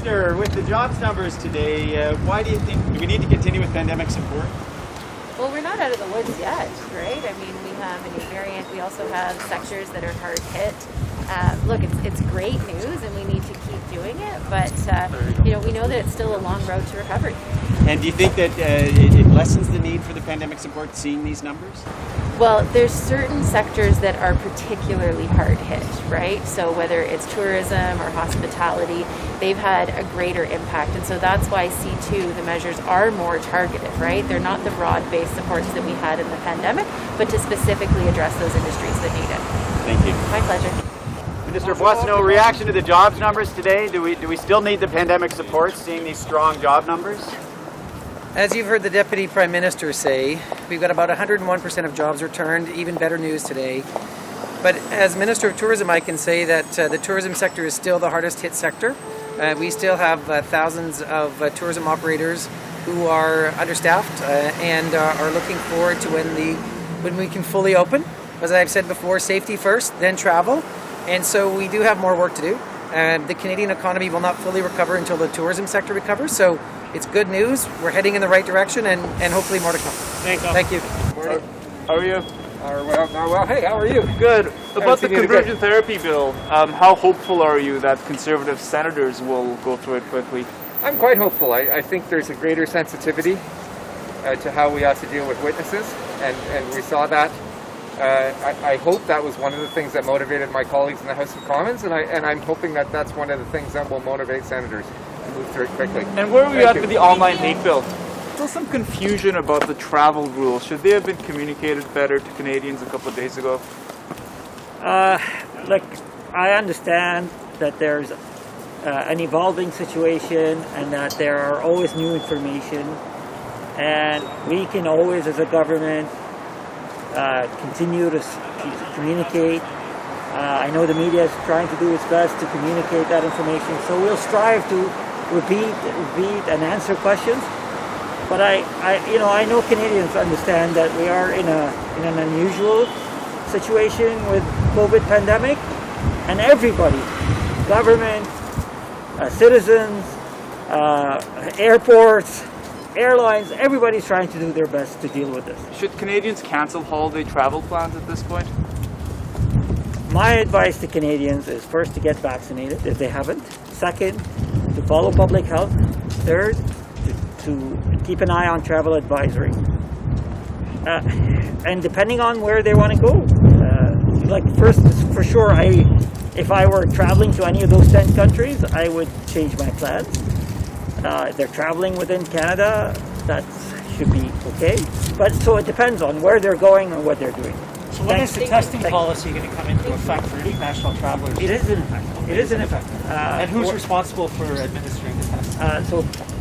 Minister, with the jobs numbers today, why do you think do we need to continue with pandemic support? Well, we're not out of the woods yet, right? I mean, we have a new variant. We also have sectors that are hard hit. Look, it's great news, and we need to keep doing it. But we know that it's still a long road to recovery. And do you think that it lessens the need for the pandemic support, seeing these numbers? Well, there's certain sectors that are particularly hard hit, right? So whether it's tourism or hospitality, they've had a greater impact. And so that's why C2, the measures are more targeted, right? They're not the broad-based supports that we had in the pandemic, but to specifically address those industries that need it. Thank you. My pleasure. Minister Boissonnault, reaction to the jobs numbers today. Do we still need the pandemic support, seeing these strong job numbers? As you've heard the Deputy Prime Minister say, we've got about 101% of jobs returned, even better news today. But as Minister of Tourism, I can say that the tourism sector is still the hardest hit sector. We still have thousands of tourism operators who are understaffed and are looking forward to when we can fully open. As I've said before, safety first, then travel. And so we do have more work to do. The Canadian economy will not fully recover until the tourism sector recovers. So it's good news. We're heading in the right direction, and hopefully more to come. Thank you. How are you? Well, hey, how are you? Good. About the conversion therapy bill, how hopeful are you that Conservative senators will go through it quickly? I'm quite hopeful. I think there's a greater sensitivity to how we have to deal with witnesses, and we saw that. I hope that was one of the things that motivated my colleagues in the House of Commons, and I'm hoping that that's one of the things that will motivate senators to move through it quickly. And where are we at with the online hate bill? Still some confusion about the travel rules. Should they have been communicated better to Canadians a couple of days ago? Look, I understand that there's an evolving situation and that there are always new information, and we can always, as a government, continue to communicate. I know the media is trying to do its best to communicate that information, so we'll strive to repeat and answer questions. But I know Canadians understand that we are in an unusual situation with COVID pandemic, and everybody, government, citizens, airports, airlines, everybody's trying to do their best to deal with this. Should Canadians cancel holiday travel plans at this point? My advice to Canadians is first to get vaccinated if they haven't. Second, to follow public health. Third, to keep an eye on travel advisory. And depending on where they want to go. First, for sure, if I were traveling to any of those 10 countries, I would change my plans. If they're traveling within Canada, that should be okay. But so it depends on where they're going and what they're doing. So when is the testing policy going to come into effect for international travelers? It is in effect. It is in effect. And who's responsible for administering the test?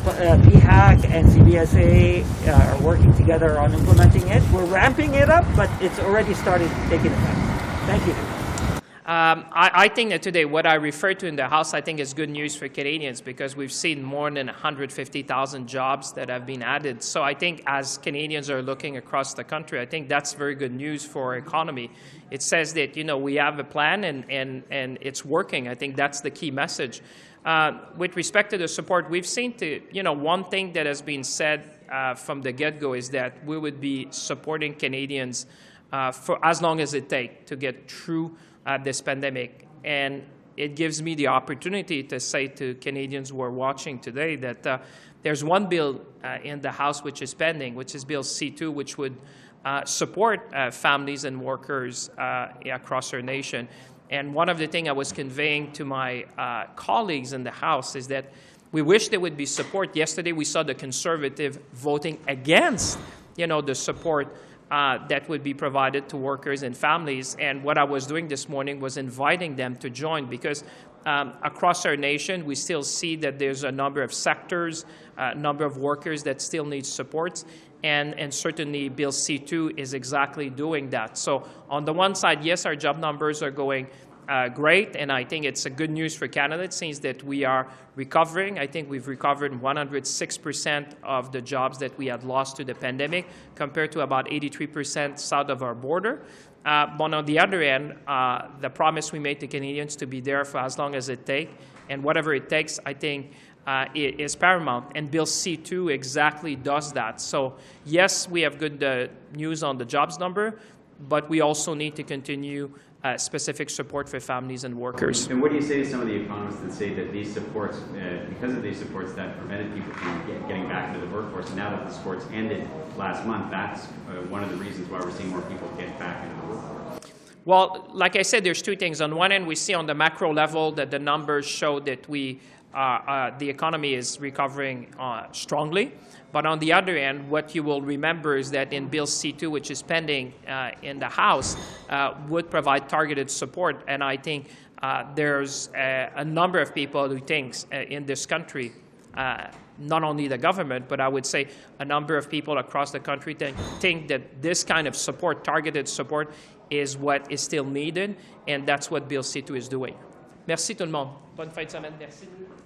PHAC and CBSA are working together on implementing it. We're ramping it up, but it's already started taking effect. Thank you. I think that today what I refer to in the House, I think is good news for Canadians because we've seen more than 150,000 jobs that have been added. So I think as Canadians are looking across the country, I think that's very good news for our economy. It says that, we have a plan and it's working. I think that's the key message. With respect to the support, we've seen one thing that has been said from the get-go is that we would be supporting Canadians for as long as it takes to get through this pandemic. And it gives me the opportunity to say to Canadians who are watching today that there's one bill in the House which is pending, which is Bill C2, which would support families and workers across our nation. And one of the things I was conveying to my colleagues in the House is that we wish there would be support. Yesterday we saw the Conservative voting against, the support that would be provided to workers and families. And what I was doing this morning was inviting them to join because across our nation, we still see that there's a number of sectors, a number of workers that still need supports. And certainly Bill C2 is exactly doing that. So on the one side, yes, our job numbers are going great, and I think it's a good news for Canada. It seems that we are recovering. I think we've recovered 106% of the jobs that we had lost to the pandemic, compared to about 83% south of our border. But on the other end, the promise we made to Canadians to be there for as long as it takes, and whatever it takes, I think is paramount, and Bill C-2 exactly does that. So yes, we have good news on the jobs number, but we also need to continue specific support for families and workers. And what do you say to some of the economists that say that these supports, because of these supports, that prevented people from getting back into the workforce, and now that the supports ended last month, that's one of the reasons why we're seeing more people get back into the workforce? Well, like I said, there's two things. On one end, we see on the macro level that the numbers show that the economy is recovering strongly. But on the other end, what you will remember is that in Bill C-2, which is pending in the House, would provide targeted support. And I think there's a number of people who think in this country, not only the government, but I would say a number of people across the country think that this kind of support, targeted support, is what is still needed. And that's what Bill C-2 is doing. Merci tout le monde. Bonne fin de semaine. Merci.